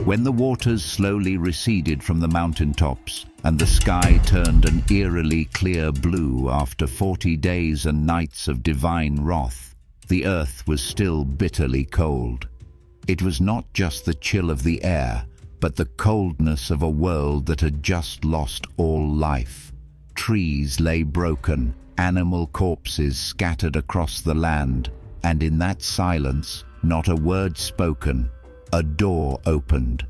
When the waters slowly receded from the mountaintops and the sky turned an eerily clear blue after 40 days and nights of divine wrath, the earth was still bitterly cold. It was not just the chill of the air, but the coldness of a world that had just lost all life. Trees lay broken, animal corpses scattered across the land, and in that silence, not a word spoken, a door opened.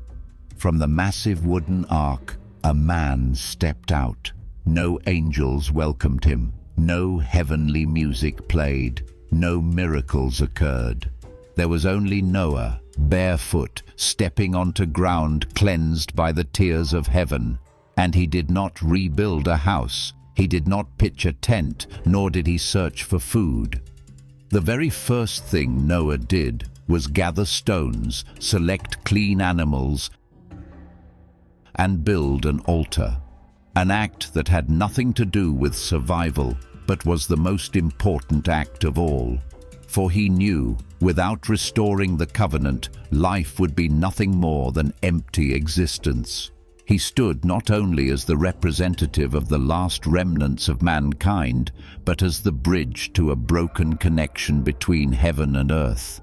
From the massive wooden ark, a man stepped out. No angels welcomed him. No heavenly music played. No miracles occurred. There was only Noah, barefoot, stepping onto ground cleansed by the tears of heaven. And he did not rebuild a house. He did not pitch a tent, nor did he search for food. The very first thing Noah did was gather stones, select clean animals, and build an altar. An act that had nothing to do with survival, but was the most important act of all. For he knew, without restoring the covenant, life would be nothing more than empty existence. He stood not only as the representative of the last remnants of mankind, but as the bridge to a broken connection between heaven and earth.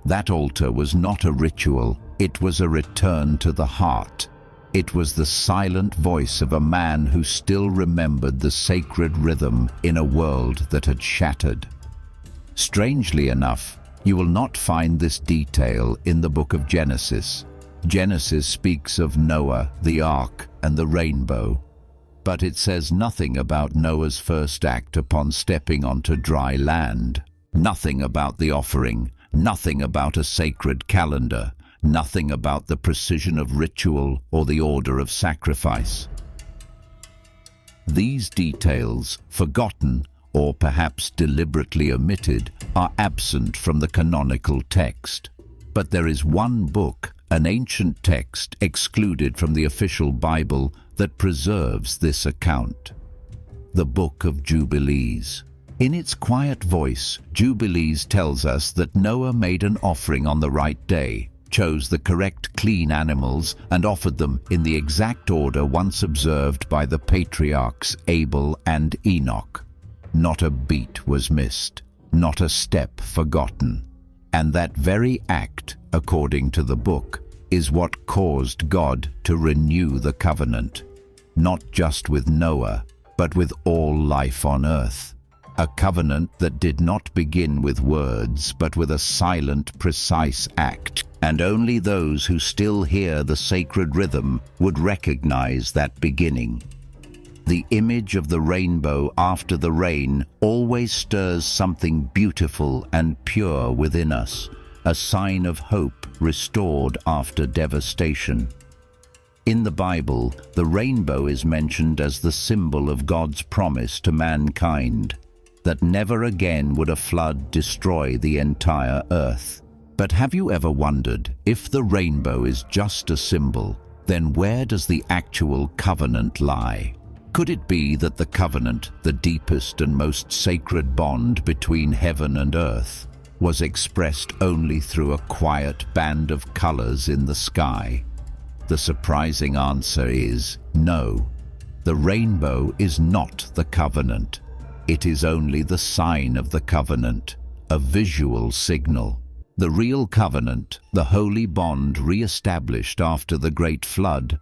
That altar was not a ritual, it was a return to the heart. It was the silent voice of a man who still remembered the sacred rhythm in a world that had shattered. Strangely enough, you will not find this detail in the book of Genesis. Genesis speaks of Noah, the ark, and the rainbow, but it says nothing about Noah's first act upon stepping onto dry land. Nothing about the offering, nothing about a sacred calendar, nothing about the precision of ritual or the order of sacrifice. These details, forgotten or perhaps deliberately omitted, are absent from the canonical text. But there is one book, an ancient text excluded from the official Bible, that preserves this account. The Book of Jubilees. In its quiet voice, Jubilees tells us that Noah made an offering on the right day, chose the correct clean animals, and offered them in the exact order once observed by the patriarchs Abel and Enoch. Not a beat was missed, not a step forgotten. And that very act, according to the book, is what caused God to renew the covenant, not just with Noah, but with all life on earth. A covenant that did not begin with words, but with a silent, precise act, and only those who still hear the sacred rhythm would recognize that beginning. The image of the rainbow after the rain always stirs something beautiful and pure within us, a sign of hope restored after devastation. In the Bible, the rainbow is mentioned as the symbol of God's promise to mankind, that never again would a flood destroy the entire earth. But have you ever wondered, if the rainbow is just a symbol, then where does the actual covenant lie? Could it be that the covenant, the deepest and most sacred bond between heaven and earth, was expressed only through a quiet band of colors in the sky? The surprising answer is no. The rainbow is not the covenant. It is only the sign of the covenant, a visual signal. The real covenant, the holy bond reestablished after the great flood,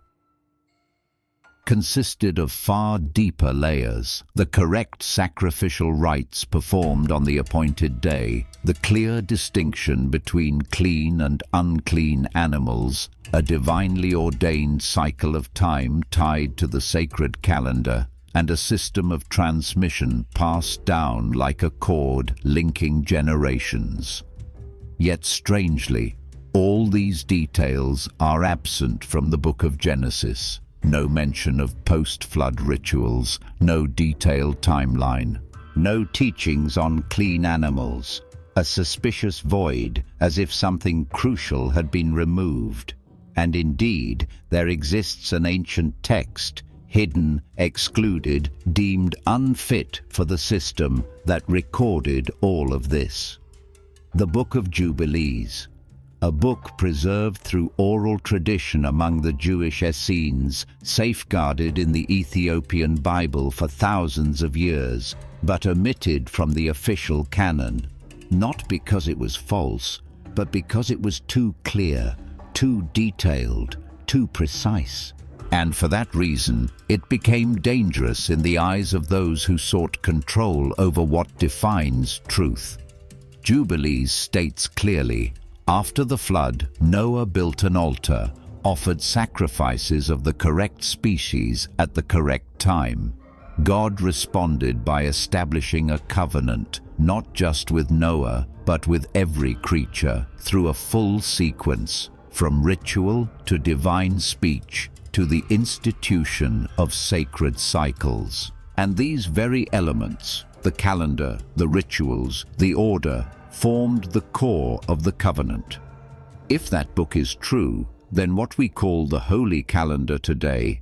consisted of far deeper layers: the correct sacrificial rites performed on the appointed day, the clear distinction between clean and unclean animals, a divinely ordained cycle of time tied to the sacred calendar, and a system of transmission passed down like a cord linking generations. Yet strangely, all these details are absent from the book of Genesis. No mention of post-flood rituals, no detailed timeline, no teachings on clean animals, a suspicious void as if something crucial had been removed. And indeed, there exists an ancient text, hidden, excluded, deemed unfit for the system that recorded all of this. The Book of Jubilees. a book preserved through oral tradition among the Jewish Essenes, safeguarded in the Ethiopian Bible for thousands of years, but omitted from the official canon, not because it was false, but because it was too clear, too detailed, too precise. And for that reason, it became dangerous in the eyes of those who sought control over what defines truth. Jubilees states clearly, after the flood, Noah built an altar, offered sacrifices of the correct species at the correct time. God responded by establishing a covenant, not just with Noah, but with every creature, through a full sequence, from ritual to divine speech, to the institution of sacred cycles. And these very elements, the calendar, the rituals, the order, formed the core of the covenant. If that book is true, then what we call the Holy Calendar today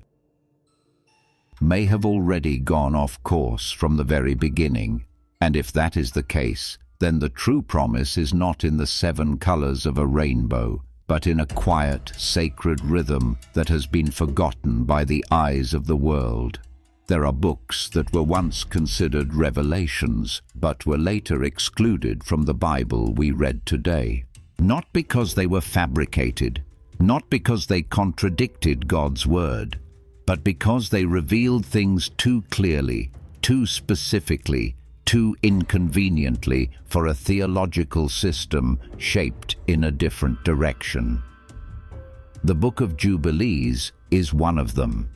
may have already gone off course from the very beginning. And if that is the case, then the true promise is not in the 7 colors of a rainbow, but in a quiet, sacred rhythm that has been forgotten by the eyes of the world. There are books that were once considered revelations, but were later excluded from the Bible we read today. Not because they were fabricated, not because they contradicted God's word, but because they revealed things too clearly, too specifically, too inconveniently for a theological system shaped in a different direction. The Book of Jubilees is one of them.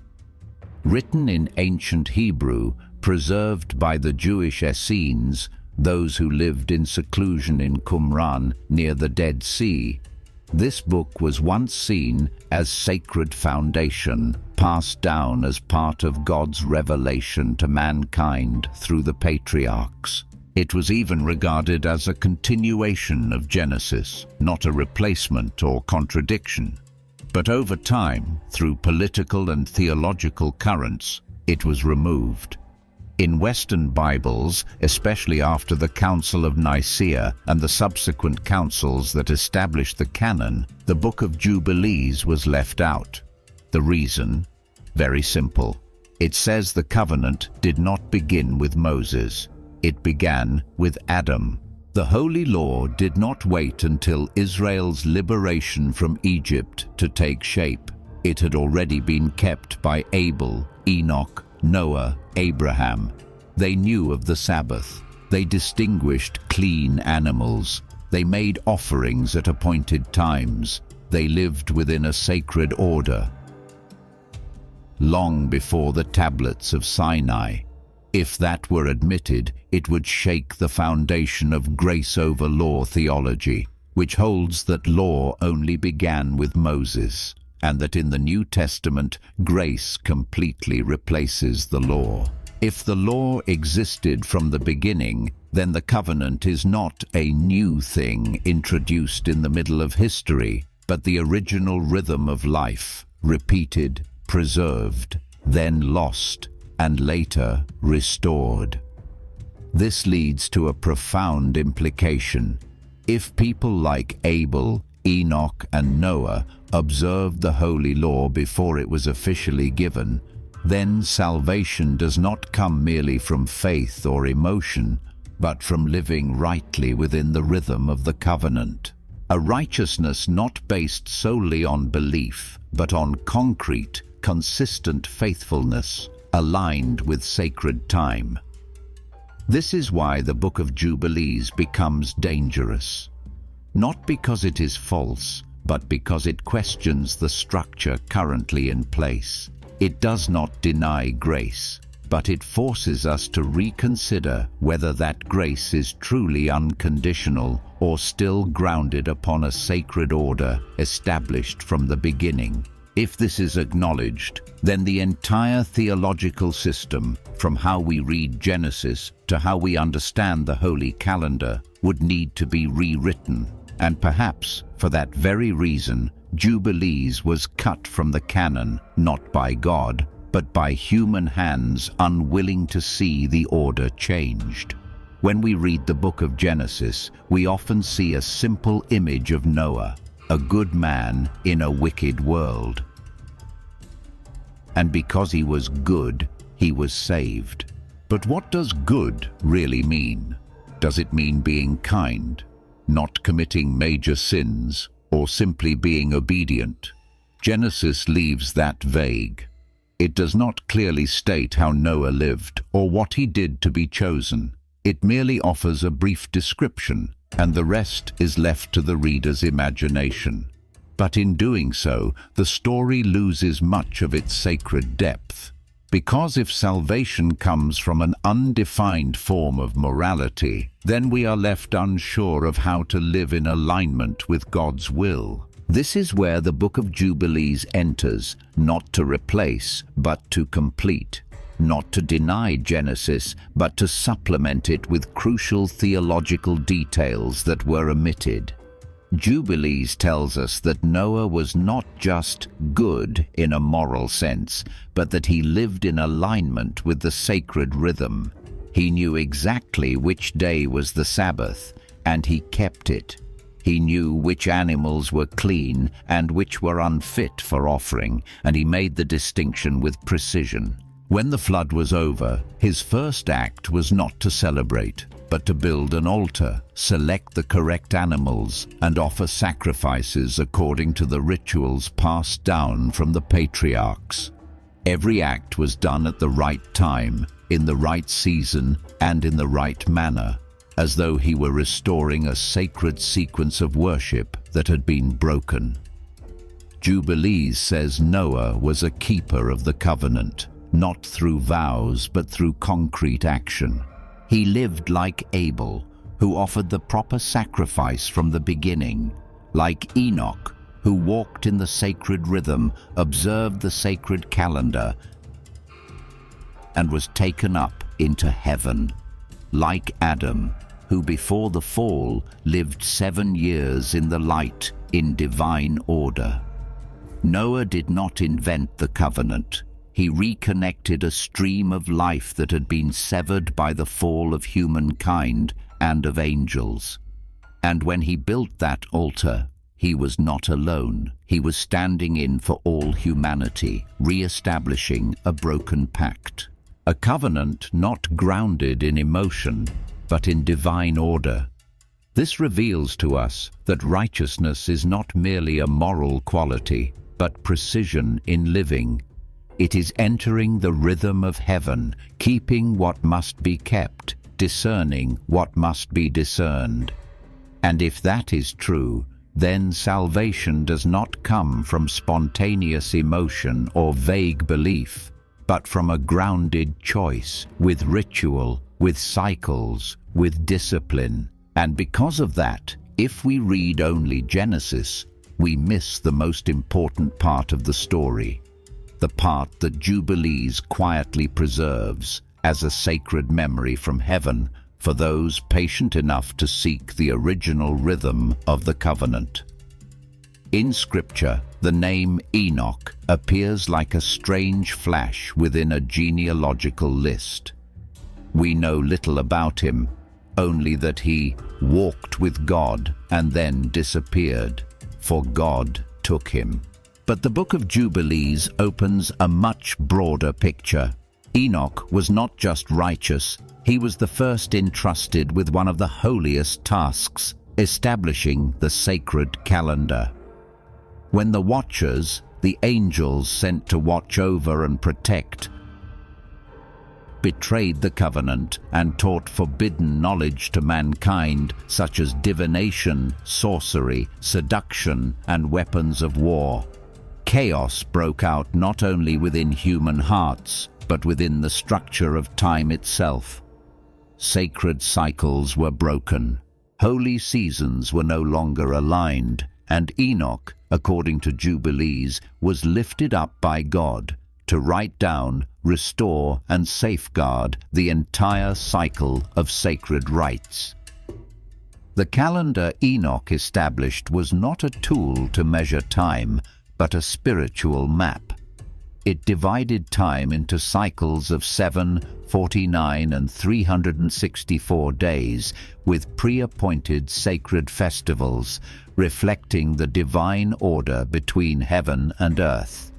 Written in ancient Hebrew, preserved by the Jewish Essenes, those who lived in seclusion in Qumran near the Dead Sea, this book was once seen as sacred foundation, passed down as part of God's revelation to mankind through the patriarchs. It was even regarded as a continuation of Genesis, not a replacement or contradiction. But over time, through political and theological currents, it was removed. In Western Bibles, especially after the Council of Nicaea and the subsequent councils that established the canon, the Book of Jubilees was left out. The reason? Very simple. It says the covenant did not begin with Moses. It began with Adam. The Holy Law did not wait until Israel's liberation from Egypt to take shape. It had already been kept by Abel, Enoch, Noah, Abraham. They knew of the Sabbath. They distinguished clean animals. They made offerings at appointed times. They lived within a sacred order. Long before the tablets of Sinai, if that were admitted, it would shake the foundation of grace over law theology, which holds that law only began with Moses, and that in the New Testament, grace completely replaces the law. If the law existed from the beginning, then the covenant is not a new thing introduced in the middle of history, but the original rhythm of life, repeated, preserved, then lost, and later restored. This leads to a profound implication. If people like Abel, Enoch, and Noah observed the holy law before it was officially given, then salvation does not come merely from faith or emotion, but from living rightly within the rhythm of the covenant. A righteousness not based solely on belief, but on concrete, consistent faithfulness, aligned with sacred time. This is why the Book of Jubilees becomes dangerous. Not because it is false, but because it questions the structure currently in place. It does not deny grace, but it forces us to reconsider whether that grace is truly unconditional or still grounded upon a sacred order established from the beginning. If this is acknowledged, then the entire theological system, from how we read Genesis to how we understand the Holy Calendar, would need to be rewritten. And perhaps, for that very reason, Jubilees was cut from the canon, not by God, but by human hands unwilling to see the order changed. When we read the book of Genesis, we often see a simple image of Noah, a good man in a wicked world. And because he was good, he was saved. But what does good really mean? Does it mean being kind, not committing major sins, or simply being obedient? Genesis leaves that vague. It does not clearly state how Noah lived or what he did to be chosen. It merely offers a brief description, and the rest is left to the reader's imagination. But in doing so, the story loses much of its sacred depth. Because if salvation comes from an undefined form of morality, then we are left unsure of how to live in alignment with God's will. This is where the Book of Jubilees enters, not to replace, but to complete. Not to deny Genesis, but to supplement it with crucial theological details that were omitted. Jubilees tells us that Noah was not just good in a moral sense, but that he lived in alignment with the sacred rhythm. He knew exactly which day was the Sabbath, and he kept it. He knew which animals were clean and which were unfit for offering, and he made the distinction with precision. When the flood was over, his first act was not to celebrate, but to build an altar, select the correct animals, and offer sacrifices according to the rituals passed down from the patriarchs. Every act was done at the right time, in the right season, and in the right manner, as though he were restoring a sacred sequence of worship that had been broken. Jubilees says Noah was a keeper of the covenant, not through vows but through concrete action. He lived like Abel, who offered the proper sacrifice from the beginning, like Enoch, who walked in the sacred rhythm, observed the sacred calendar, and was taken up into heaven, like Adam, who before the fall lived 7 years in the light in divine order. Noah did not invent the covenant. He reconnected a stream of life that had been severed by the fall of humankind and of angels. And when he built that altar, he was not alone. He was standing in for all humanity, reestablishing a broken pact. A covenant not grounded in emotion, but in divine order. This reveals to us that righteousness is not merely a moral quality, but precision in living. It is entering the rhythm of heaven, keeping what must be kept, discerning what must be discerned. And if that is true, then salvation does not come from spontaneous emotion or vague belief, but from a grounded choice, with ritual, with cycles, with discipline. And because of that, if we read only Genesis, we miss the most important part of the story. The part that Jubilees quietly preserves as a sacred memory from heaven for those patient enough to seek the original rhythm of the covenant. In Scripture, the name Enoch appears like a strange flash within a genealogical list. We know little about him, only that he walked with God and then disappeared, for God took him. But the Book of Jubilees opens a much broader picture. Enoch was not just righteous, he was the first entrusted with one of the holiest tasks, establishing the sacred calendar. When the watchers, the angels sent to watch over and protect, betrayed the covenant and taught forbidden knowledge to mankind, such as divination, sorcery, seduction, and weapons of war, chaos broke out not only within human hearts, but within the structure of time itself. Sacred cycles were broken. Holy seasons were no longer aligned, and Enoch, according to Jubilees, was lifted up by God to write down, restore, and safeguard the entire cycle of sacred rites. The calendar Enoch established was not a tool to measure time, but a spiritual map. It divided time into cycles of 7, 49, and 364 days, with pre-appointed sacred festivals, reflecting the divine order between heaven and earth.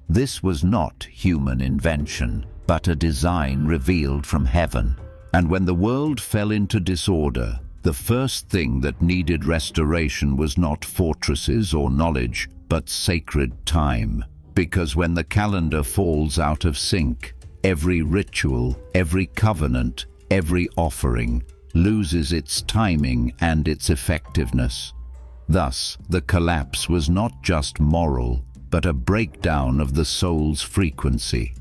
This was not human invention, but a design revealed from heaven. And when the world fell into disorder, the first thing that needed restoration was not fortresses or knowledge, but sacred time. Because when the calendar falls out of sync, every ritual, every covenant, every offering loses its timing and its effectiveness. Thus, the collapse was not just moral, but a breakdown of the soul's frequency.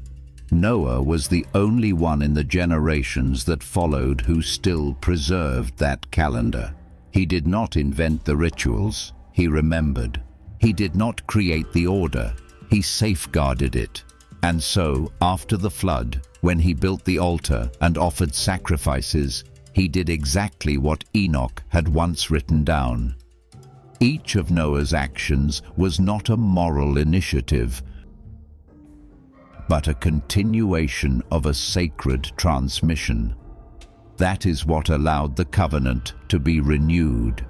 Noah was the only one in the generations that followed who still preserved that calendar. He did not invent the rituals, he remembered. He did not create the order, he safeguarded it. And so, after the flood, when he built the altar and offered sacrifices, he did exactly what Enoch had once written down. Each of Noah's actions was not a moral initiative, but a continuation of a sacred transmission. That is what allowed the covenant to be renewed.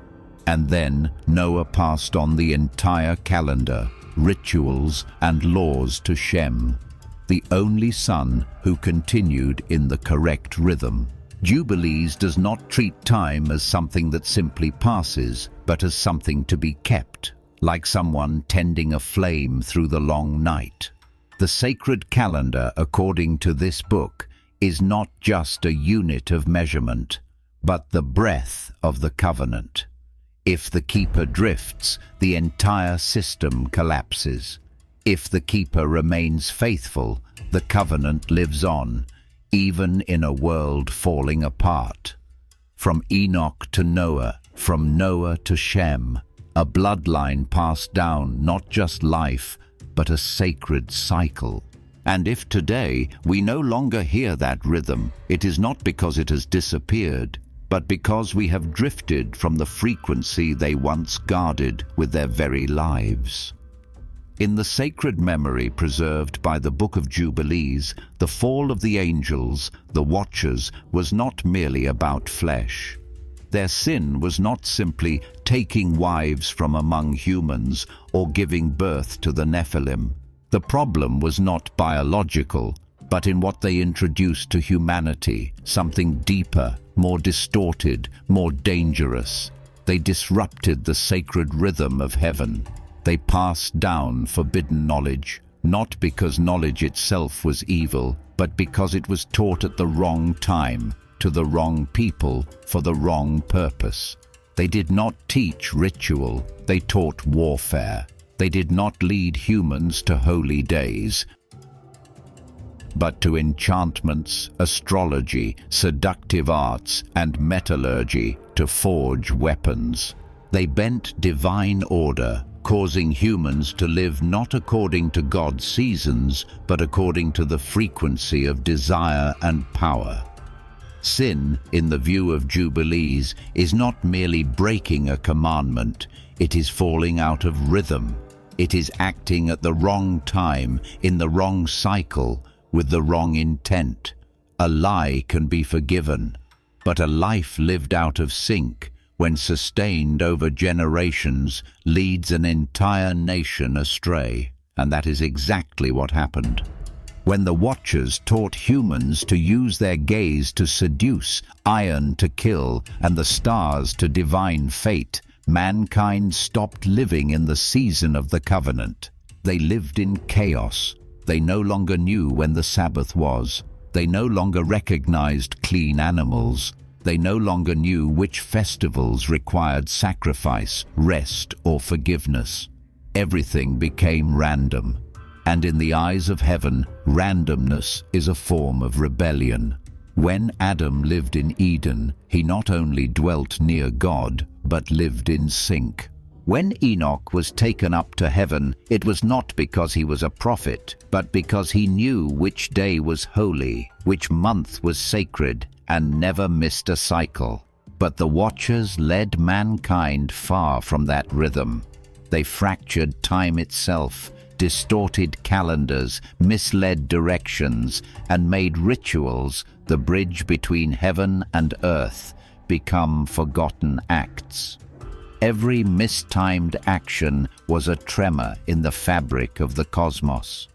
And then Noah passed on the entire calendar, rituals and laws to Shem, the only son who continued in the correct rhythm. Jubilees does not treat time as something that simply passes, but as something to be kept, like someone tending a flame through the long night. The sacred calendar, according to this book, is not just a unit of measurement, but the breath of the covenant. If the keeper drifts, the entire system collapses. If the keeper remains faithful, the covenant lives on, even in a world falling apart. From Enoch to Noah, from Noah to Shem, a bloodline passed down not just life, but a sacred cycle. And if today we no longer hear that rhythm, it is not because it has disappeared, but because we have drifted from the frequency they once guarded with their very lives. In the sacred memory preserved by the Book of Jubilees, the fall of the angels, the Watchers, was not merely about flesh. Their sin was not simply taking wives from among humans or giving birth to the Nephilim. The problem was not biological, but in what they introduced to humanity, something deeper, more distorted, more dangerous. They disrupted the sacred rhythm of heaven. They passed down forbidden knowledge, not because knowledge itself was evil, but because it was taught at the wrong time, to the wrong people, for the wrong purpose. They did not teach ritual, they taught warfare. They did not lead humans to holy days, but to enchantments, astrology, seductive arts, and metallurgy to forge weapons. They bent divine order, causing humans to live not according to God's seasons, but according to the frequency of desire and power. Sin, in the view of Jubilees, is not merely breaking a commandment, it is falling out of rhythm. It is acting at the wrong time, in the wrong cycle, with the wrong intent. A lie can be forgiven, but a life lived out of sync, when sustained over generations, leads an entire nation astray. And that is exactly what happened. When the Watchers taught humans to use their gaze to seduce, iron to kill, and the stars to divine fate, mankind stopped living in the season of the covenant. They lived in chaos. They no longer knew when the Sabbath was. They no longer recognized clean animals. They no longer knew which festivals required sacrifice, rest, or forgiveness. Everything became random. And in the eyes of heaven, randomness is a form of rebellion. When Adam lived in Eden, he not only dwelt near God, but lived in sync. When Enoch was taken up to heaven, it was not because he was a prophet, but because he knew which day was holy, which month was sacred, and never missed a cycle. But the Watchers led mankind far from that rhythm. They fractured time itself. distorted calendars, misled directions, and made rituals, the bridge between heaven and earth, become forgotten acts. Every mistimed action was a tremor in the fabric of the cosmos.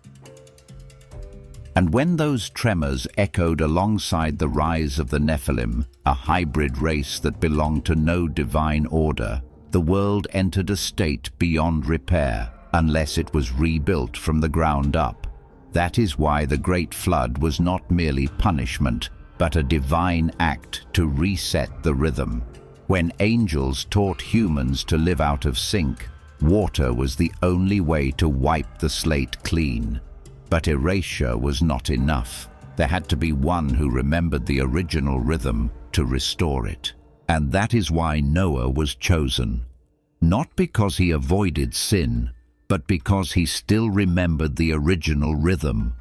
And when those tremors echoed alongside the rise of the Nephilim, a hybrid race that belonged to no divine order, the world entered a state beyond repair, unless it was rebuilt from the ground up. That is why the Great Flood was not merely punishment, but a divine act to reset the rhythm. When angels taught humans to live out of sync, water was the only way to wipe the slate clean. But erasure was not enough. There had to be one who remembered the original rhythm to restore it. And that is why Noah was chosen. Not because he avoided sin, but because he still remembered the original rhythm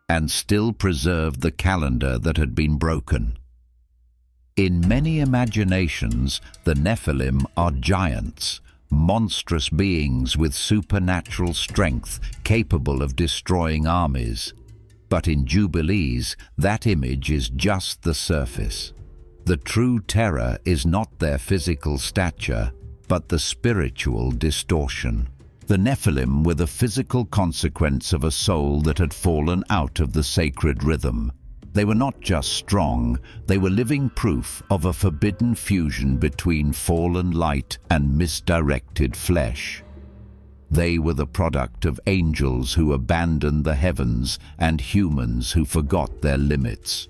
and still preserved the calendar that had been broken. In many imaginations, the Nephilim are giants, monstrous beings with supernatural strength capable of destroying armies. But in Jubilees, that image is just the surface. The true terror is not their physical stature, but the spiritual distortion. The Nephilim were the physical consequence of a soul that had fallen out of the sacred rhythm. They were not just strong, they were living proof of a forbidden fusion between fallen light and misdirected flesh. They were the product of angels who abandoned the heavens and humans who forgot their limits.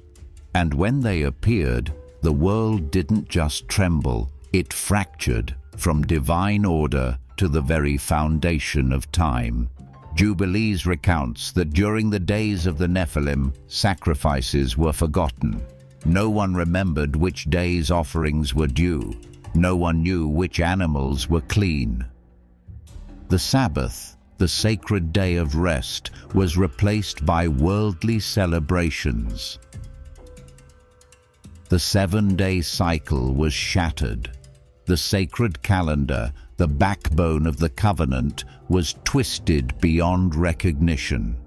And when they appeared, the world didn't just tremble, it fractured from divine order to the very foundation of time. Jubilees recounts that during the days of the Nephilim, sacrifices were forgotten. No one remembered which days offerings were due. No one knew which animals were clean. The Sabbath, the sacred day of rest, was replaced by worldly celebrations. The 7-day cycle was shattered. The sacred calendar, the backbone of the covenant, was twisted beyond recognition.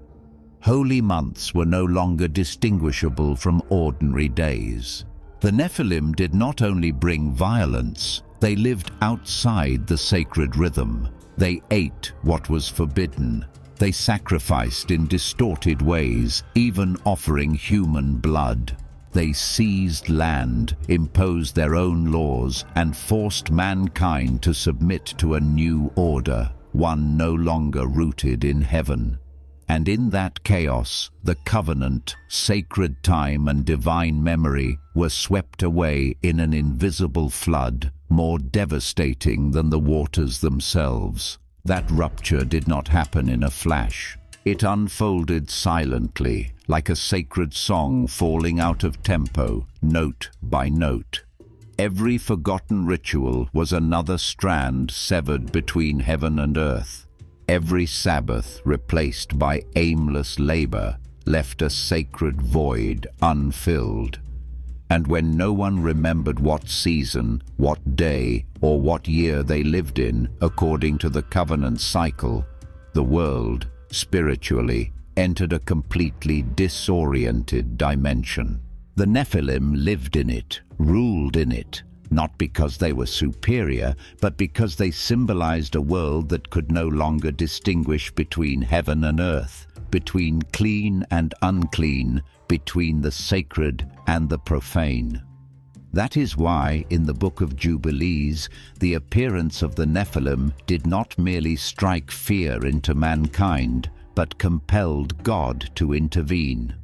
Holy months were no longer distinguishable from ordinary days. The Nephilim did not only bring violence, they lived outside the sacred rhythm. They ate what was forbidden. They sacrificed in distorted ways, even offering human blood. They seized land, imposed their own laws, and forced mankind to submit to a new order, one no longer rooted in heaven. And in that chaos, the covenant, sacred time, and divine memory were swept away in an invisible flood, more devastating than the waters themselves. That rupture did not happen in a flash. It unfolded silently, like a sacred song falling out of tempo, note by note. Every forgotten ritual was another strand severed between heaven and earth. Every Sabbath replaced by aimless labor left a sacred void unfilled. And when no one remembered what season, what day, or what year they lived in, according to the covenant cycle, the world, spiritually, entered a completely disoriented dimension. The Nephilim lived in it, ruled in it, not because they were superior, but because they symbolized a world that could no longer distinguish between heaven and earth, between clean and unclean, between the sacred and the profane. That is why, in the Book of Jubilees, the appearance of the Nephilim did not merely strike fear into mankind, but compelled God to intervene.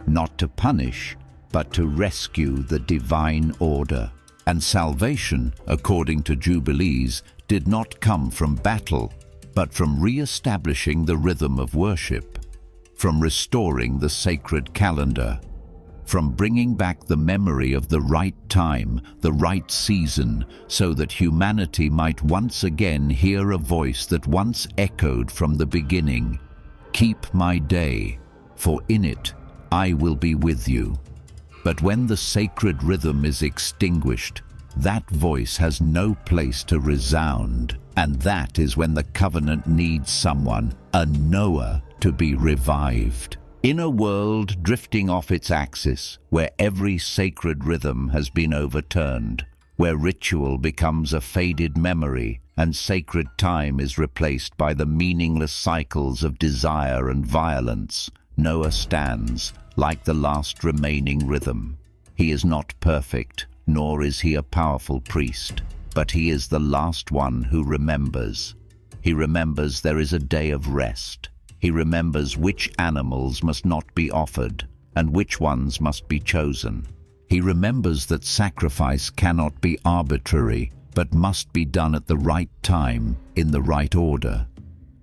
Not to punish, but to rescue the divine order. And salvation, according to Jubilees, did not come from battle, but from re-establishing the rhythm of worship, from restoring the sacred calendar, from bringing back the memory of the right time, the right season, so that humanity might once again hear a voice that once echoed from the beginning. Keep my day, for in it I will be with you. But when the sacred rhythm is extinguished, that voice has no place to resound. And that is when the covenant needs someone, a Noah, to be revived. In a world drifting off its axis, where every sacred rhythm has been overturned, where ritual becomes a faded memory and sacred time is replaced by the meaningless cycles of desire and violence, Noah stands like the last remaining rhythm. He is not perfect, nor is he a powerful priest, but he is the last one who remembers. He remembers there is a day of rest. He remembers which animals must not be offered and which ones must be chosen. He remembers that sacrifice cannot be arbitrary, but must be done at the right time, in the right order.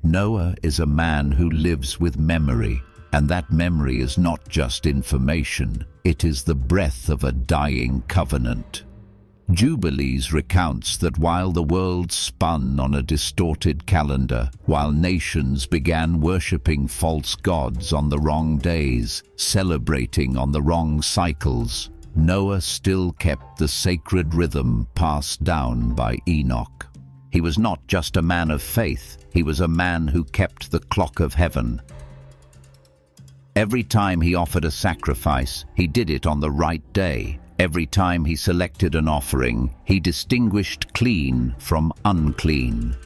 Noah is a man who lives with memory, and that memory is not just information, it is the breath of a dying covenant. Jubilees recounts that while the world spun on a distorted calendar, while nations began worshipping false gods on the wrong days, celebrating on the wrong cycles, Noah still kept the sacred rhythm passed down by Enoch. He was not just a man of faith, he was a man who kept the clock of heaven. Every time he offered a sacrifice, he did it on the right day. Every time he selected an offering, he distinguished clean from unclean.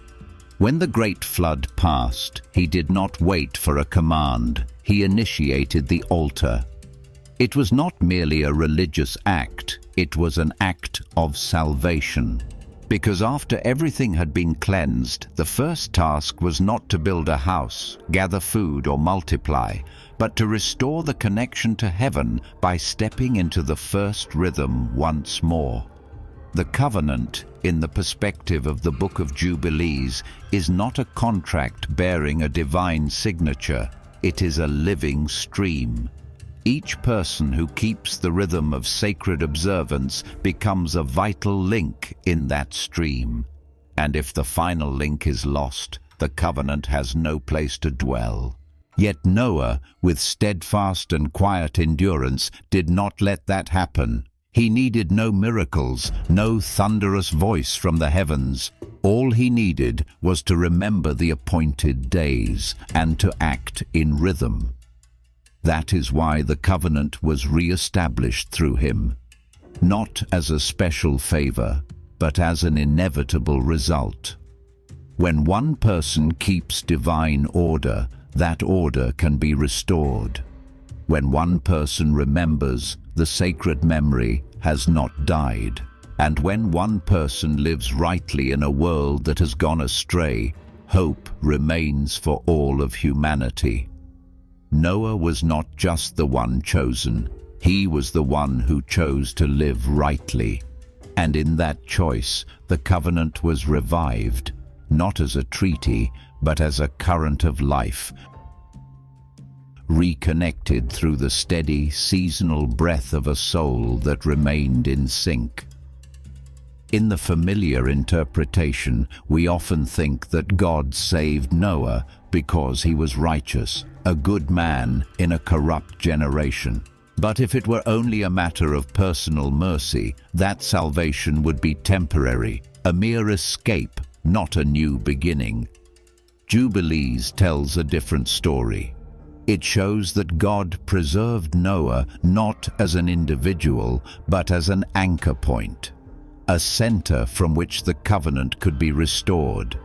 When the great flood passed, he did not wait for a command. He initiated the altar. It was not merely a religious act, it was an act of salvation. Because after everything had been cleansed, the first task was not to build a house, gather food, or multiply, but to restore the connection to heaven by stepping into the first rhythm once more. The covenant, in the perspective of the Book of Jubilees, is not a contract bearing a divine signature, it is a living stream. Each person who keeps the rhythm of sacred observance becomes a vital link in that stream. And if the final link is lost, the covenant has no place to dwell. Yet Noah, with steadfast and quiet endurance, did not let that happen. He needed no miracles, no thunderous voice from the heavens. All he needed was to remember the appointed days and to act in rhythm. That is why the covenant was re-established through him, not as a special favor, but as an inevitable result. When one person keeps divine order, that order can be restored. When one person remembers, the sacred memory has not died. And when one person lives rightly in a world that has gone astray, hope remains for all of humanity. Noah was not just the one chosen, he was the one who chose to live rightly. And in that choice, the covenant was revived, not as a treaty, but as a current of life, reconnected through the steady, seasonal breath of a soul that remained in sync. In the familiar interpretation, we often think that God saved Noah because he was righteous, a good man in a corrupt generation. But if it were only a matter of personal mercy, that salvation would be temporary, a mere escape, not a new beginning. Jubilees tells a different story. It shows that God preserved Noah not as an individual, but as an anchor point, a center from which the covenant could be restored.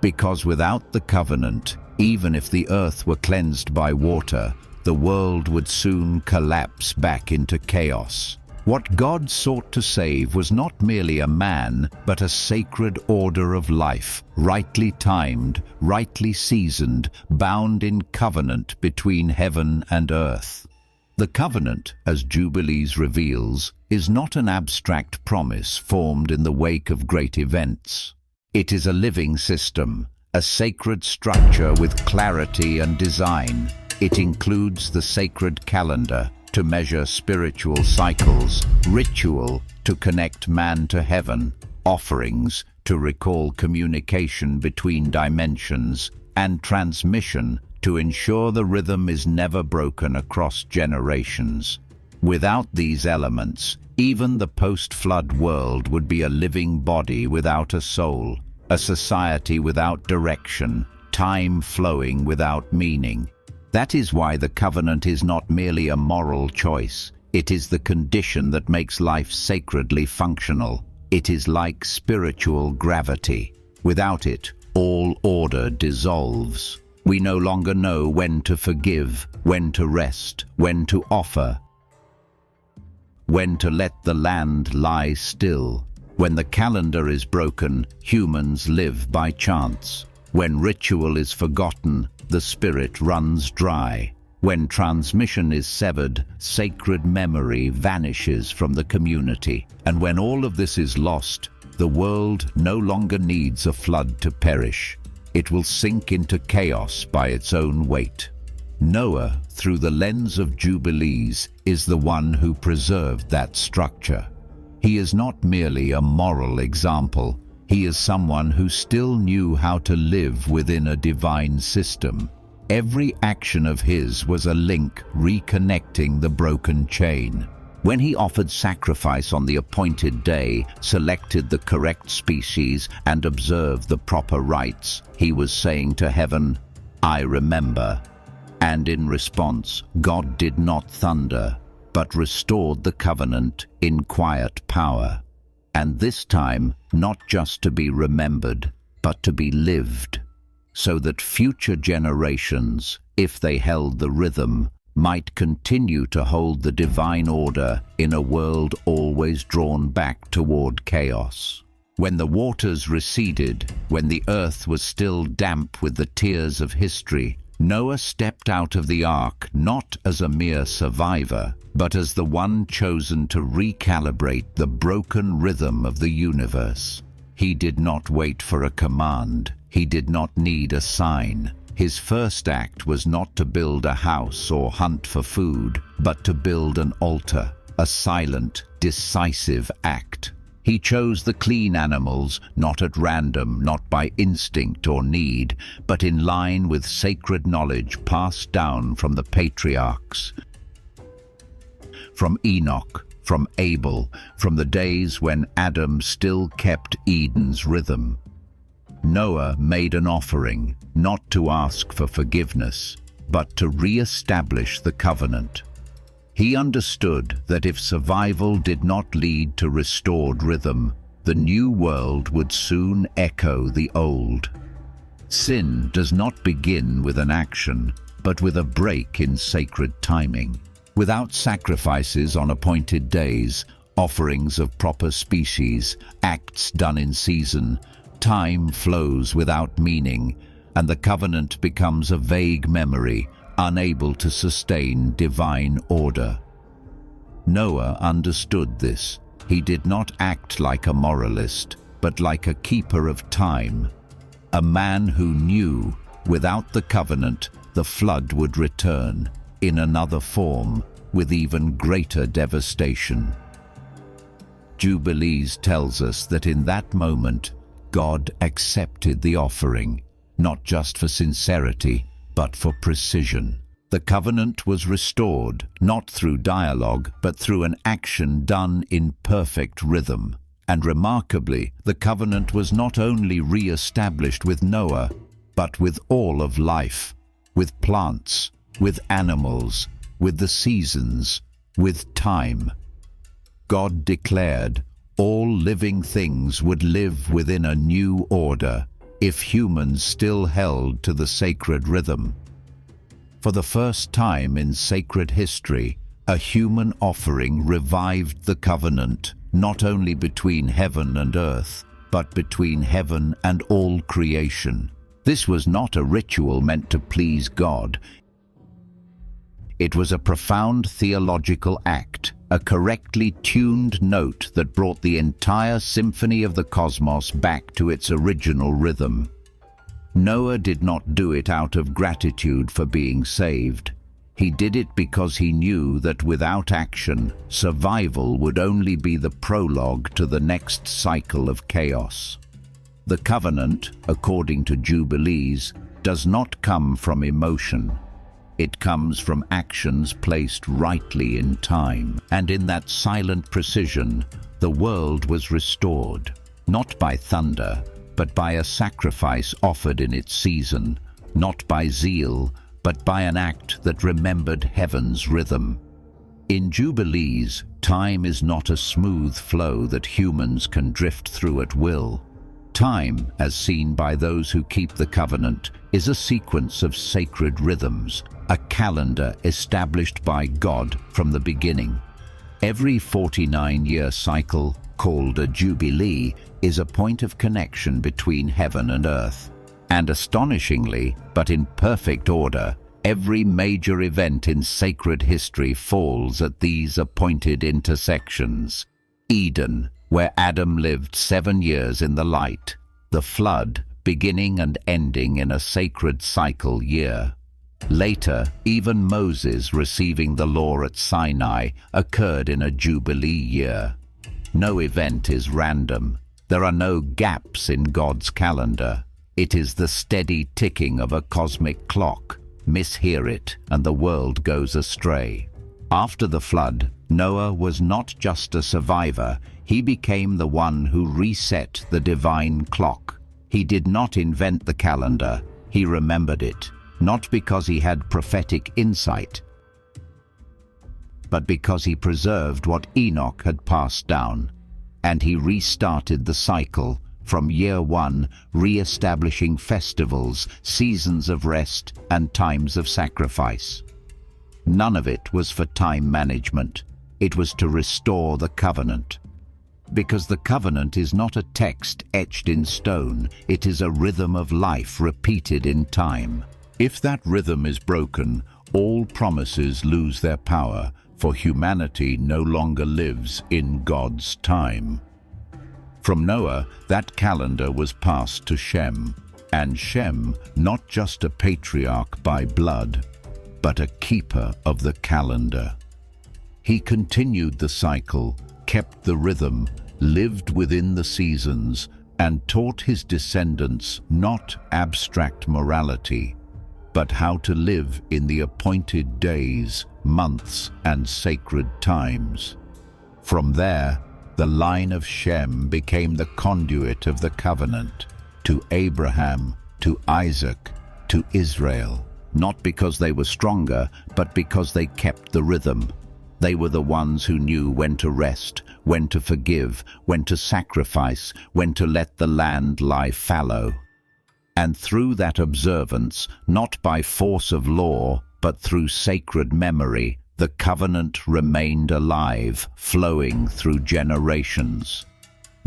Because without the covenant, even if the earth were cleansed by water, the world would soon collapse back into chaos. What God sought to save was not merely a man, but a sacred order of life, rightly timed, rightly seasoned, bound in covenant between heaven and earth. The covenant, as Jubilees reveals, is not an abstract promise formed in the wake of great events. It is a living system, a sacred structure with clarity and design. It includes the sacred calendar to measure spiritual cycles, ritual to connect man to heaven, offerings to recall communication between dimensions, and transmission to ensure the rhythm is never broken across generations. Without these elements, even the post-flood world would be a living body without a soul, a society without direction, time flowing without meaning. That is why the covenant is not merely a moral choice. It is the condition that makes life sacredly functional. It is like spiritual gravity. Without it, all order dissolves. We no longer know when to forgive, when to rest, when to offer, when to let the land lie still. When the calendar is broken, humans live by chance. When ritual is forgotten, the spirit runs dry. When transmission is severed, sacred memory vanishes from the community. And when all of this is lost, the world no longer needs a flood to perish. It will sink into chaos by its own weight. Noah, through the lens of Jubilees, is the one who preserved that structure. He is not merely a moral example. He is someone who still knew how to live within a divine system. Every action of his was a link reconnecting the broken chain. When he offered sacrifice on the appointed day, selected the correct species, and observed the proper rites, he was saying to heaven, "I remember." And in response, God did not thunder, but restored the covenant in quiet power. And this time, not just to be remembered, but to be lived, so that future generations, if they held the rhythm, might continue to hold the divine order in a world always drawn back toward chaos. When the waters receded, when the earth was still damp with the tears of history, Noah stepped out of the ark not as a mere survivor, but as the one chosen to recalibrate the broken rhythm of the universe. He did not wait for a command. He did not need a sign. His first act was not to build a house or hunt for food, but to build an altar, a silent, decisive act. He chose the clean animals, not at random, not by instinct or need, but in line with sacred knowledge passed down from the patriarchs, from Enoch, from Abel, from the days when Adam still kept Eden's rhythm. Noah made an offering, not to ask for forgiveness, but to re-establish the covenant. He understood that if survival did not lead to restored rhythm, the new world would soon echo the old. Sin does not begin with an action, but with a break in sacred timing. Without sacrifices on appointed days, offerings of proper species, acts done in season, time flows without meaning, and the covenant becomes a vague memory, unable to sustain divine order. Noah understood this. He did not act like a moralist, but like a keeper of time, a man who knew, without the covenant, the flood would return, in another form, with even greater devastation. Jubilees tells us that in that moment, God accepted the offering, not just for sincerity, but for precision. The covenant was restored, not through dialogue, but through an action done in perfect rhythm. And remarkably, the covenant was not only re-established with Noah, but with all of life, with plants, with animals, with the seasons, with time. God declared all living things would live within a new order if humans still held to the sacred rhythm. For the first time in sacred history, a human offering revived the covenant, not only between heaven and earth, but between heaven and all creation. This was not a ritual meant to please God. It was a profound theological act, a correctly tuned note that brought the entire symphony of the cosmos back to its original rhythm. Noah did not do it out of gratitude for being saved. He did it because he knew that without action, survival would only be the prologue to the next cycle of chaos. The covenant, according to Jubilees, does not come from emotion. It comes from actions placed rightly in time, and in that silent precision, the world was restored, not by thunder, but by a sacrifice offered in its season, not by zeal, but by an act that remembered heaven's rhythm. In Jubilees, time is not a smooth flow that humans can drift through at will. Time, as seen by those who keep the covenant, is a sequence of sacred rhythms, a calendar established by God from the beginning. Every 49-year cycle, called a Jubilee, is a point of connection between heaven and earth. And astonishingly, but in perfect order, every major event in sacred history falls at these appointed intersections. Eden, where Adam lived 7 years in the light. The flood, beginning and ending in a sacred cycle year. Later, even Moses receiving the law at Sinai occurred in a Jubilee year. No event is random. There are no gaps in God's calendar. It is the steady ticking of a cosmic clock. Mishear it, and the world goes astray. After the flood, Noah was not just a survivor, he became the one who reset the divine clock. He did not invent the calendar, he remembered it, not because he had prophetic insight, but because he preserved what Enoch had passed down. And he restarted the cycle from year one, re-establishing festivals, seasons of rest, and times of sacrifice. None of it was for time management. It was to restore the covenant. Because the covenant is not a text etched in stone, it is a rhythm of life repeated in time. If that rhythm is broken, all promises lose their power, for humanity no longer lives in God's time. From Noah, that calendar was passed to Shem, and Shem, not just a patriarch by blood, but a keeper of the calendar. He continued the cycle, kept the rhythm, lived within the seasons, and taught his descendants not abstract morality, but how to live in the appointed days, months, and sacred times. From there, the line of Shem became the conduit of the covenant, to Abraham, to Isaac, to Israel, not because they were stronger, but because they kept the rhythm. They were the ones who knew when to rest, when to forgive, when to sacrifice, when to let the land lie fallow. And through that observance, not by force of law, but through sacred memory, the covenant remained alive, flowing through generations.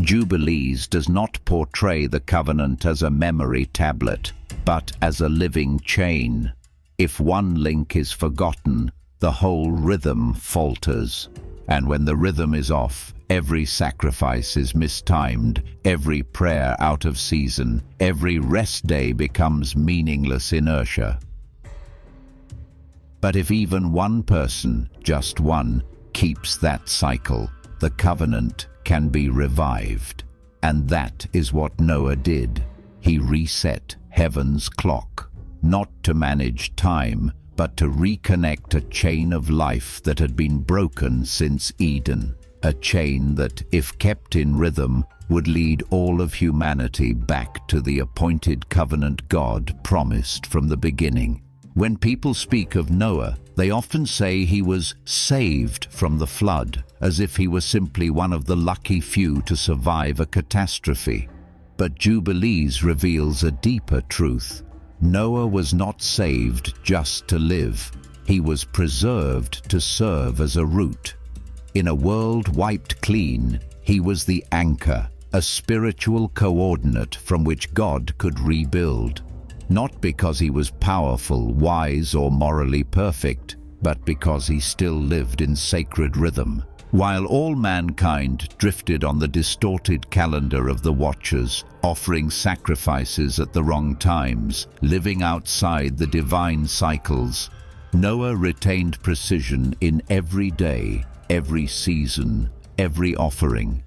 Jubilees does not portray the covenant as a memory tablet, but as a living chain. If one link is forgotten, the whole rhythm falters. And when the rhythm is off, every sacrifice is mistimed, every prayer out of season, every rest day becomes meaningless inertia. But if even one person, just one, keeps that cycle, the covenant can be revived. And that is what Noah did. He reset heaven's clock, not to manage time, but to reconnect a chain of life that had been broken since Eden. A chain that, if kept in rhythm, would lead all of humanity back to the appointed covenant God promised from the beginning. When people speak of Noah, they often say he was saved from the flood, as if he was simply one of the lucky few to survive a catastrophe. But Jubilees reveals a deeper truth. Noah was not saved just to live. He was preserved to serve as a root. In a world wiped clean, he was the anchor, a spiritual coordinate from which God could rebuild. Not because he was powerful, wise, or morally perfect, but because he still lived in sacred rhythm. While all mankind drifted on the distorted calendar of the Watchers, offering sacrifices at the wrong times, living outside the divine cycles, Noah retained precision in every day, every season, every offering.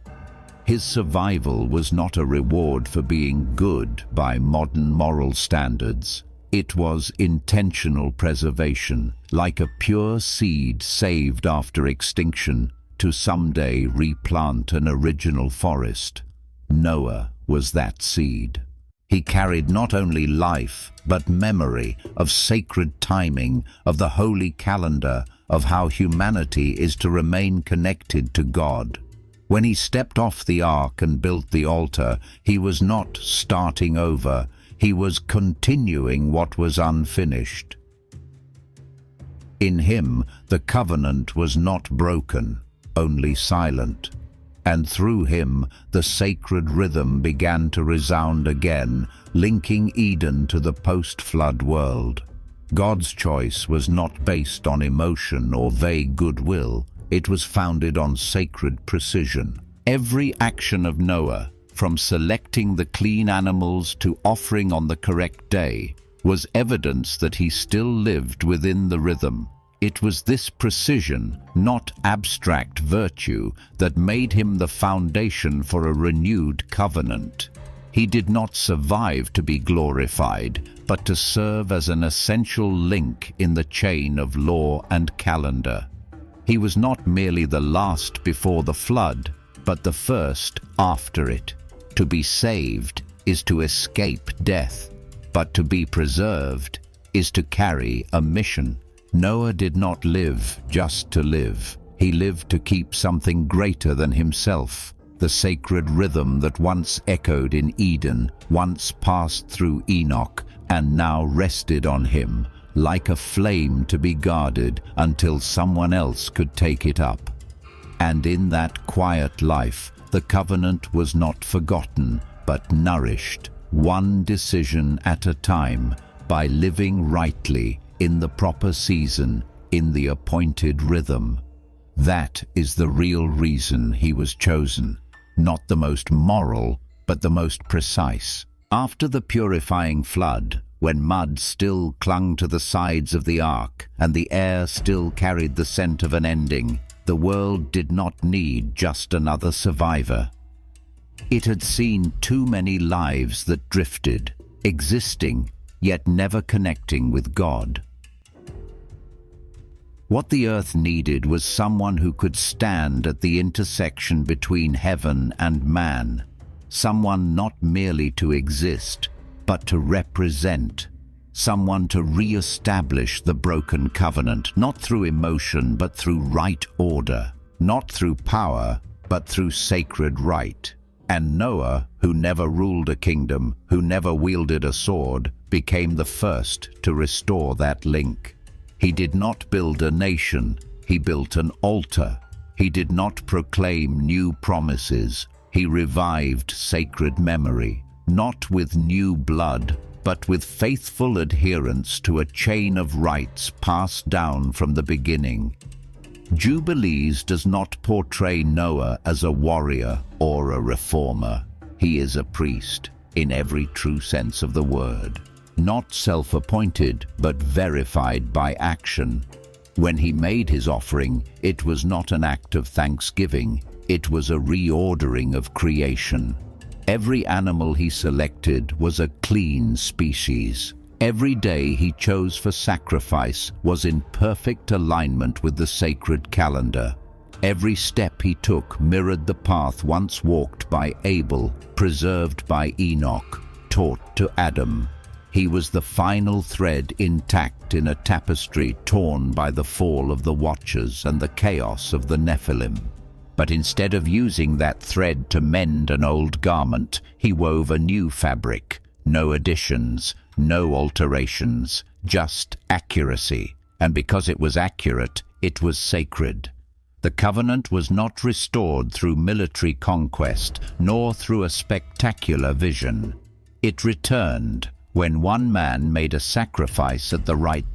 His survival was not a reward for being good by modern moral standards. It was intentional preservation, like a pure seed saved after extinction to someday replant an original forest. Noah was that seed. He carried not only life, but memory of sacred timing, of the holy calendar, of how humanity is to remain connected to God. When he stepped off the ark and built the altar, he was not starting over, he was continuing what was unfinished. In him, the covenant was not broken, only silent. And through him, the sacred rhythm began to resound again, linking Eden to the post-flood world. God's choice was not based on emotion or vague goodwill. It was founded on sacred precision. Every action of Noah, from selecting the clean animals to offering on the correct day, was evidence that he still lived within the rhythm. It was this precision, not abstract virtue, that made him the foundation for a renewed covenant. He did not survive to be glorified, but to serve as an essential link in the chain of law and calendar. He was not merely the last before the flood, but the first after it. To be saved is to escape death, but to be preserved is to carry a mission. Noah did not live just to live. He lived to keep something greater than himself, the sacred rhythm that once echoed in Eden, once passed through Enoch, and now rested on him, like a flame to be guarded until someone else could take it up. And in that quiet life, the covenant was not forgotten, but nourished, one decision at a time, by living rightly, in the proper season, in the appointed rhythm. That is the real reason he was chosen, not the most moral, but the most precise. After the purifying flood, when mud still clung to the sides of the ark, and the air still carried the scent of an ending, the world did not need just another survivor. It had seen too many lives that drifted, existing, yet never connecting with God. What the earth needed was someone who could stand at the intersection between heaven and man, someone not merely to exist, but to represent, someone to re-establish the broken covenant, not through emotion, but through right order, not through power, but through sacred right. And Noah, who never ruled a kingdom, who never wielded a sword, became the first to restore that link. He did not build a nation, he built an altar. He did not proclaim new promises, he revived sacred memory, not with new blood, but with faithful adherence to a chain of rights passed down from the beginning. Jubilees does not portray Noah as a warrior or a reformer. He is a priest, in every true sense of the word. Not self-appointed, but verified by action. When he made his offering, it was not an act of thanksgiving, it was a reordering of creation. Every animal he selected was a clean species. Every day he chose for sacrifice was in perfect alignment with the sacred calendar. Every step he took mirrored the path once walked by Abel, preserved by Enoch, taught to Adam. He was the final thread intact in a tapestry torn by the fall of the Watchers and the chaos of the Nephilim. But instead of using that thread to mend an old garment, he wove a new fabric. No additions, no alterations, just accuracy. And because it was accurate, it was sacred. The covenant was not restored through military conquest, nor through a spectacular vision. It returned when one man made a sacrifice at the right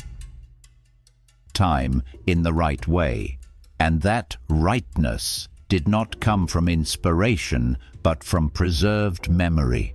time, in the right way. And that rightness did not come from inspiration, but from preserved memory.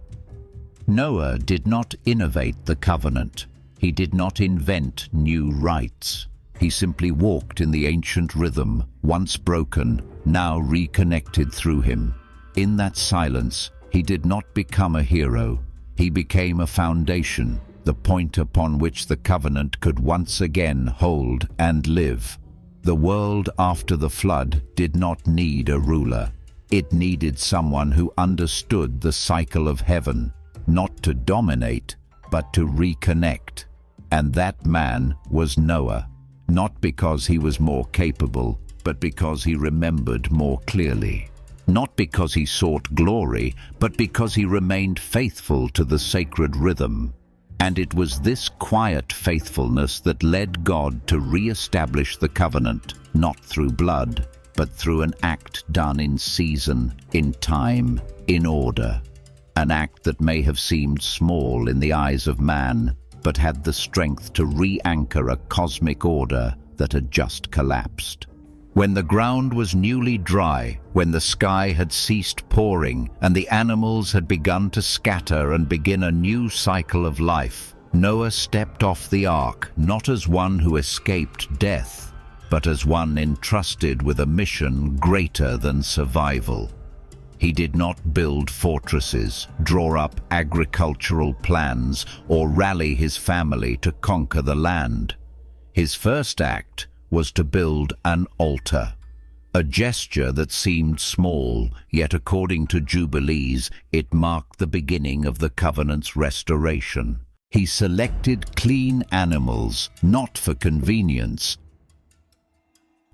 Noah did not innovate the covenant. He did not invent new rites. He simply walked in the ancient rhythm, once broken, now reconnected through him. In that silence, he did not become a hero. He became a foundation, the point upon which the covenant could once again hold and live. The world after the flood did not need a ruler. It needed someone who understood the cycle of heaven, not to dominate, but to reconnect. And that man was Noah, not because he was more capable, but because he remembered more clearly. Not because he sought glory, but because he remained faithful to the sacred rhythm. And it was this quiet faithfulness that led God to re-establish the covenant, not through blood, but through an act done in season, in time, in order. An act that may have seemed small in the eyes of man, but had the strength to re-anchor a cosmic order that had just collapsed. When the ground was newly dry, when the sky had ceased pouring, and the animals had begun to scatter and begin a new cycle of life, Noah stepped off the ark, not as one who escaped death, but as one entrusted with a mission greater than survival. He did not build fortresses, draw up agricultural plans, or rally his family to conquer the land. His first act was to build an altar, a gesture that seemed small, yet according to Jubilees, it marked the beginning of the covenant's restoration. He selected clean animals, not for convenience,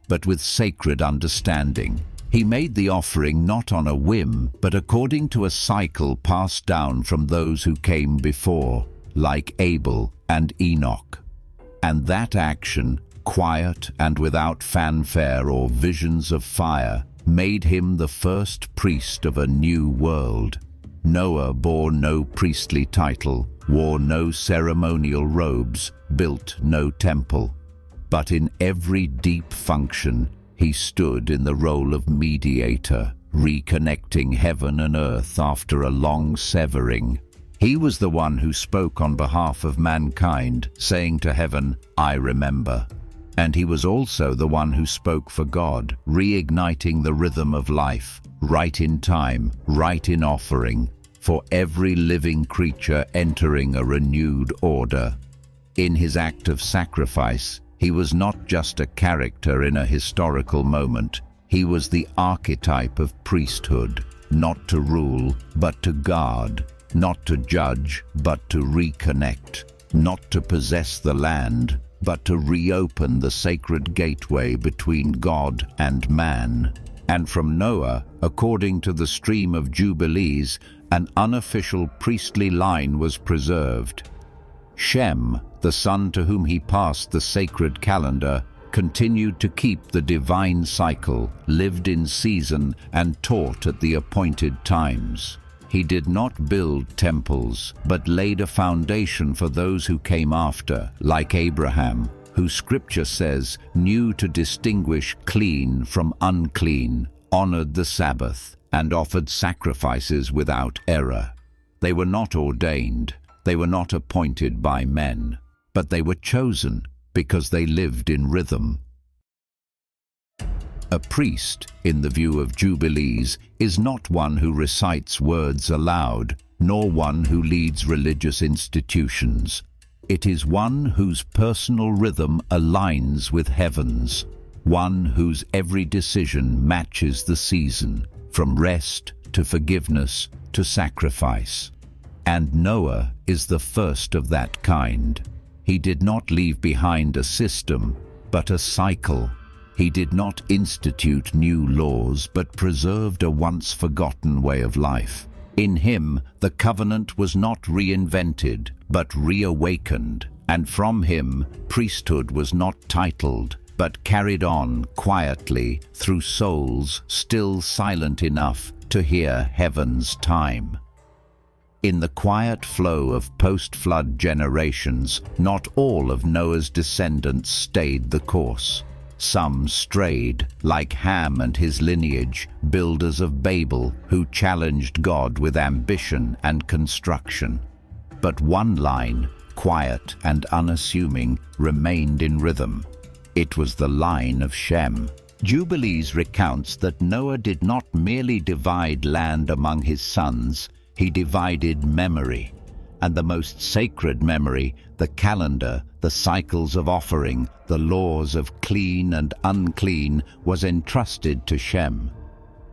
but with sacred understanding. He made the offering not on a whim, but according to a cycle passed down from those who came before, like Abel and Enoch. And that action, quiet and without fanfare or visions of fire, made him the first priest of a new world. Noah bore no priestly title, wore no ceremonial robes, built no temple. But in every deep function, he stood in the role of mediator, reconnecting heaven and earth after a long severing. He was the one who spoke on behalf of mankind, saying to heaven, "I remember." And he was also the one who spoke for God, reigniting the rhythm of life, right in time, right in offering, for every living creature entering a renewed order. In his act of sacrifice, he was not just a character in a historical moment. He was the archetype of priesthood, not to rule, but to guard, not to judge, but to reconnect, not to possess the land, but to reopen the sacred gateway between God and man. And from Noah, according to the stream of Jubilees, an unofficial priestly line was preserved. Shem, the son to whom he passed the sacred calendar, continued to keep the divine cycle, lived in season, and taught at the appointed times. He did not build temples, but laid a foundation for those who came after, like Abraham, who Scripture says knew to distinguish clean from unclean, honored the Sabbath, and offered sacrifices without error. They were not ordained, they were not appointed by men, but they were chosen because they lived in rhythm. A priest, in the view of Jubilees, is not one who recites words aloud, nor one who leads religious institutions. It is one whose personal rhythm aligns with heaven's, one whose every decision matches the season, from rest to forgiveness to sacrifice. And Noah is the first of that kind. He did not leave behind a system, but a cycle. He did not institute new laws, but preserved a once-forgotten way of life. In him, the covenant was not reinvented, but reawakened, and from him, priesthood was not titled, but carried on quietly through souls still silent enough to hear heaven's time. In the quiet flow of post-flood generations, not all of Noah's descendants stayed the course. Some strayed, like Ham and his lineage, builders of Babel, who challenged God with ambition and construction. But one line, quiet and unassuming, remained in rhythm. It was the line of Shem. Jubilees recounts that Noah did not merely divide land among his sons, he divided memory. And the most sacred memory, the calendar, the cycles of offering, the laws of clean and unclean, was entrusted to Shem.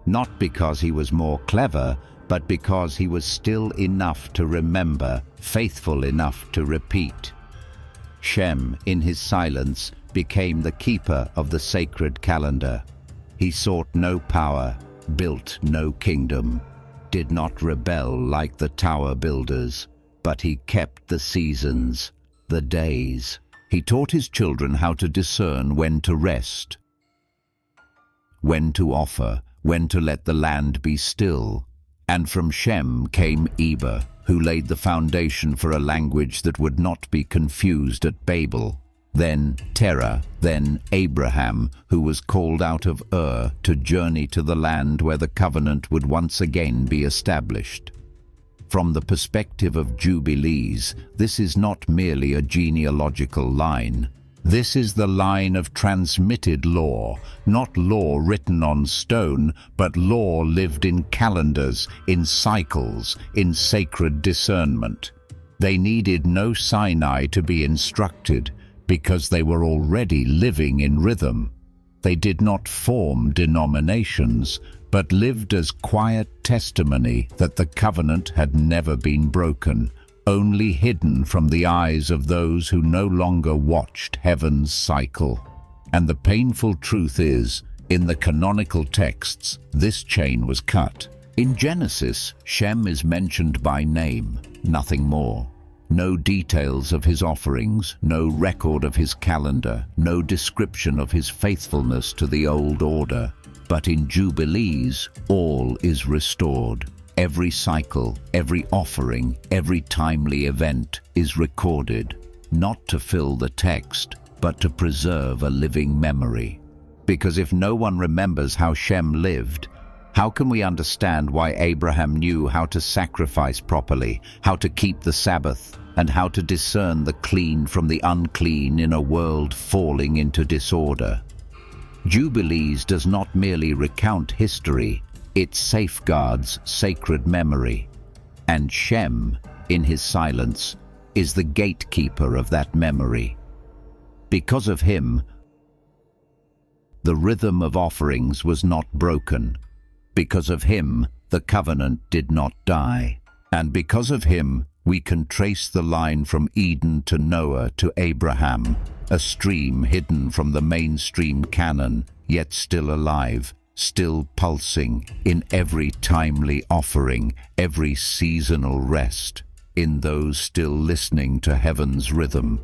not because he was more clever, but because he was still enough to remember, faithful enough to repeat. Shem, in his silence, became the keeper of the sacred calendar. He sought no power, built no kingdom, did not rebel like the tower builders, but he kept the seasons, the days. He taught his children how to discern when to rest, when to offer, when to let the land be still. And from Shem came Eber, who laid the foundation for a language that would not be confused at Babel. Then Terah, then Abraham, who was called out of Ur to journey to the land where the covenant would once again be established. From the perspective of Jubilees, this is not merely a genealogical line. This is the line of transmitted law, not law written on stone, but law lived in calendars, in cycles, in sacred discernment. They needed no Sinai to be instructed, because they were already living in rhythm. They did not form denominations, but lived as quiet testimony that the covenant had never been broken, only hidden from the eyes of those who no longer watched heaven's cycle. And the painful truth is, in the canonical texts, this chain was cut. In Genesis, Shem is mentioned by name, nothing more. No details of his offerings, no record of his calendar, no description of his faithfulness to the old order. But in Jubilees, all is restored. Every cycle, every offering, every timely event is recorded, not to fill the text, but to preserve a living memory. Because if no one remembers how Shem lived, how can we understand why Abraham knew how to sacrifice properly, how to keep the Sabbath, and how to discern the clean from the unclean in a world falling into disorder? Jubilees does not merely recount history, it safeguards sacred memory. And Shem, in his silence, is the gatekeeper of that memory. Because of him, the rhythm of offerings was not broken. Because of him, the covenant did not die. And because of him, we can trace the line from Eden to Noah to Abraham, a stream hidden from the mainstream canon, yet still alive, still pulsing in every timely offering, every seasonal rest, in those still listening to heaven's rhythm.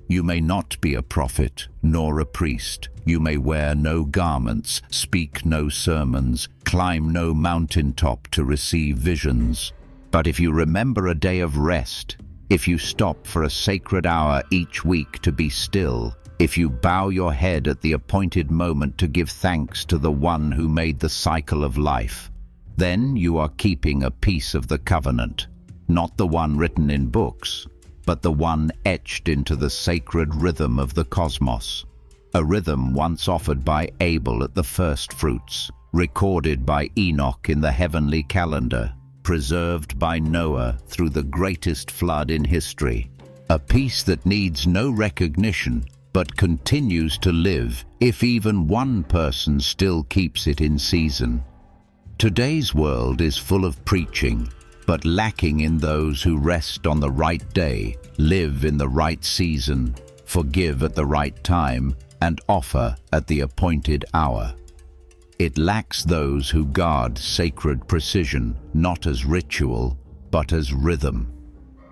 You may not be a prophet, nor a priest. You may wear no garments, speak no sermons, climb no mountaintop to receive visions. But if you remember a day of rest, if you stop for a sacred hour each week to be still, if you bow your head at the appointed moment to give thanks to the one who made the cycle of life, then you are keeping a piece of the covenant, not the one written in books, but the one etched into the sacred rhythm of the cosmos, a rhythm once offered by Abel at the first fruits, recorded by Enoch in the heavenly calendar, preserved by Noah through the greatest flood in history, a piece that needs no recognition but continues to live if even one person still keeps it in season. Today's world is full of preaching, but lacking in those who rest on the right day, live in the right season, forgive at the right time, and offer at the appointed hour. It lacks those who guard sacred precision, not as ritual, but as rhythm.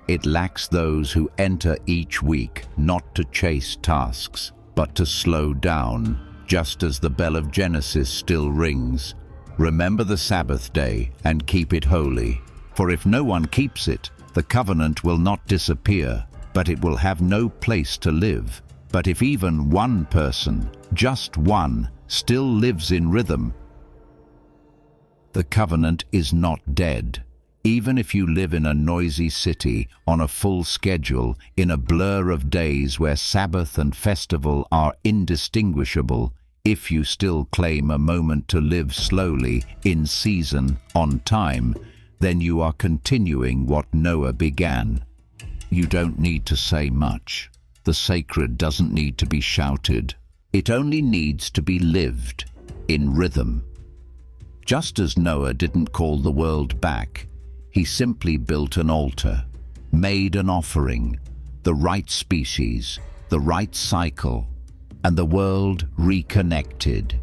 It lacks those who enter each week not to chase tasks, but to slow down, just as the bell of Genesis still rings. Remember the Sabbath day and keep it holy, for if no one keeps it, the covenant will not disappear, but it will have no place to live. But if even one person, just one, still lives in rhythm, the covenant is not dead. Even if you live in a noisy city, on a full schedule, in a blur of days where Sabbath and festival are indistinguishable, if you still claim a moment to live slowly, in season, on time, then you are continuing what Noah began. You don't need to say much. The sacred doesn't need to be shouted. It only needs to be lived in rhythm. Just as Noah didn't call the world back, he simply built an altar, made an offering, the right species, the right cycle, and the world reconnected.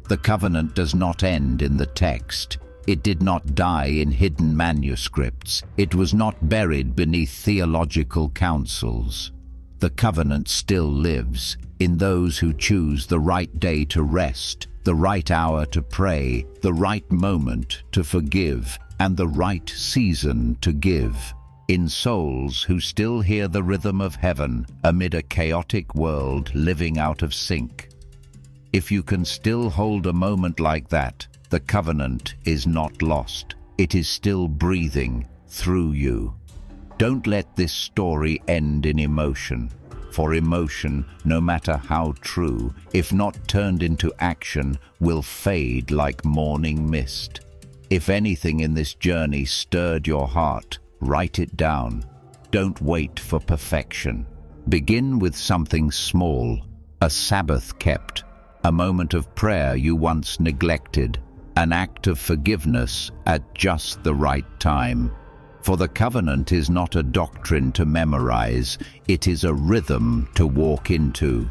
The covenant does not end in the text. It did not die in hidden manuscripts. It was not buried beneath theological councils. The covenant still lives in those who choose the right day to rest, the right hour to pray, the right moment to forgive, and the right season to give. In souls who still hear the rhythm of heaven amid a chaotic world living out of sync. If you can still hold a moment like that, the covenant is not lost. It is still breathing through you. Don't let this story end in emotion, for emotion, no matter how true, if not turned into action, will fade like morning mist. If anything in this journey stirred your heart, write it down. Don't wait for perfection. Begin with something small, a Sabbath kept, a moment of prayer you once neglected, an act of forgiveness at just the right time. For the covenant is not a doctrine to memorize, it is a rhythm to walk into.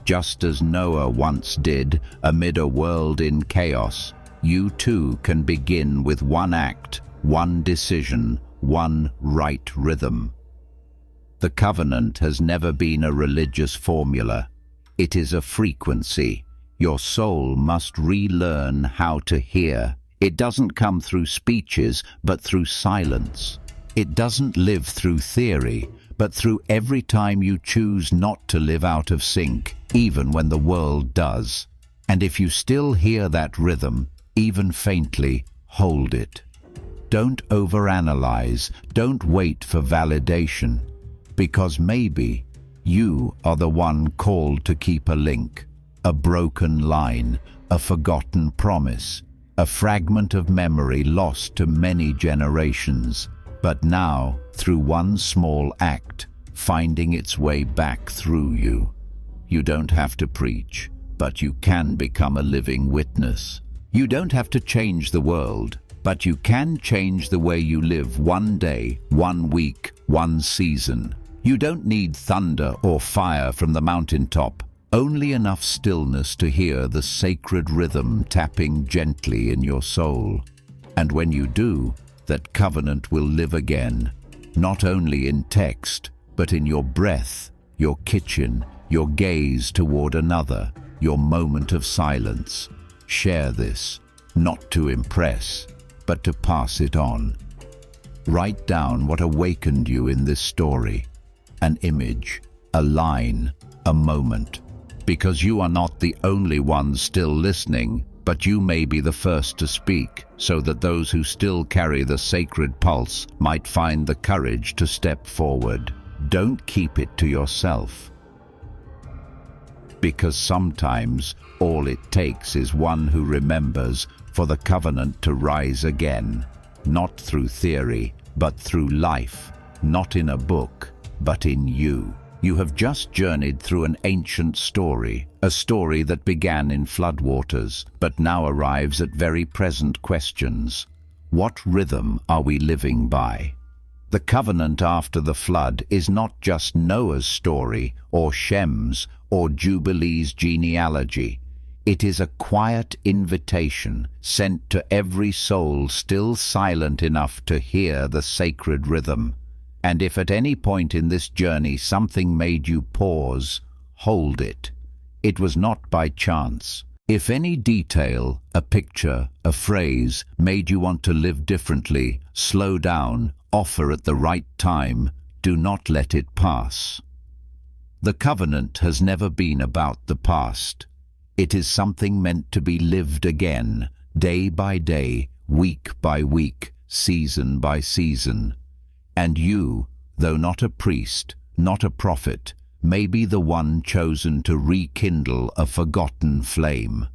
Just as Noah once did amid a world in chaos, you too can begin with one act, one decision, one right rhythm. The covenant has never been a religious formula. It is a frequency. Your soul must relearn how to hear. It doesn't come through speeches, but through silence. It doesn't live through theory, but through every time you choose not to live out of sync, even when the world does. And if you still hear that rhythm, even faintly, hold it. Don't overanalyze, don't wait for validation, because maybe you are the one called to keep a link, a broken line, a forgotten promise, a fragment of memory lost to many generations, but now, through one small act, finding its way back through you. You don't have to preach, but you can become a living witness. You don't have to change the world, but you can change the way you live one day, 1 week, 1 season. You don't need thunder or fire from the mountaintop, only enough stillness to hear the sacred rhythm tapping gently in your soul. And when you do, that covenant will live again, not only in text, but in your breath, your kitchen, your gaze toward another, your moment of silence. Share this, not to impress, but to pass it on. Write down what awakened you in this story. An image, a line, a moment. Because you are not the only ones still listening, but you may be the first to speak, so that those who still carry the sacred pulse might find the courage to step forward. Don't keep it to yourself. Because sometimes all it takes is one who remembers for the covenant to rise again, not through theory, but through life, not in a book, but in you. You have just journeyed through an ancient story, a story that began in floodwaters, but now arrives at very present questions. What rhythm are we living by? The covenant after the flood is not just Noah's story, or Shem's, or Jubilees' genealogy. It is a quiet invitation sent to every soul still silent enough to hear the sacred rhythm. And if at any point in this journey something made you pause, hold it. It was not by chance. If any detail, a picture, a phrase, made you want to live differently, slow down, offer at the right time, do not let it pass. The covenant has never been about the past. It is something meant to be lived again, day by day, week by week, season by season. And you, though not a priest, not a prophet, may be the one chosen to rekindle a forgotten flame.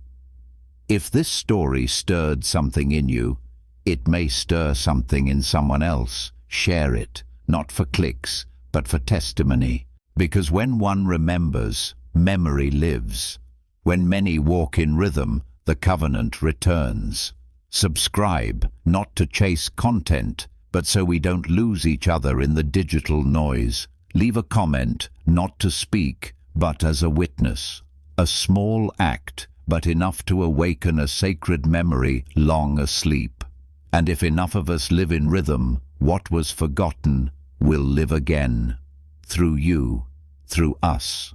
If this story stirred something in you, it may stir something in someone else. Share it, not for clicks, but for testimony. Because when one remembers, memory lives. When many walk in rhythm, The covenant returns. Subscribe, not to chase content, but so we don't lose each other in the digital noise. Leave a comment, not to speak, but as a witness. A small act, but enough to awaken a sacred memory long asleep. And if enough of us live in rhythm, what was forgotten will live again. Through you, through us.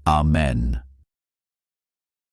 Amen.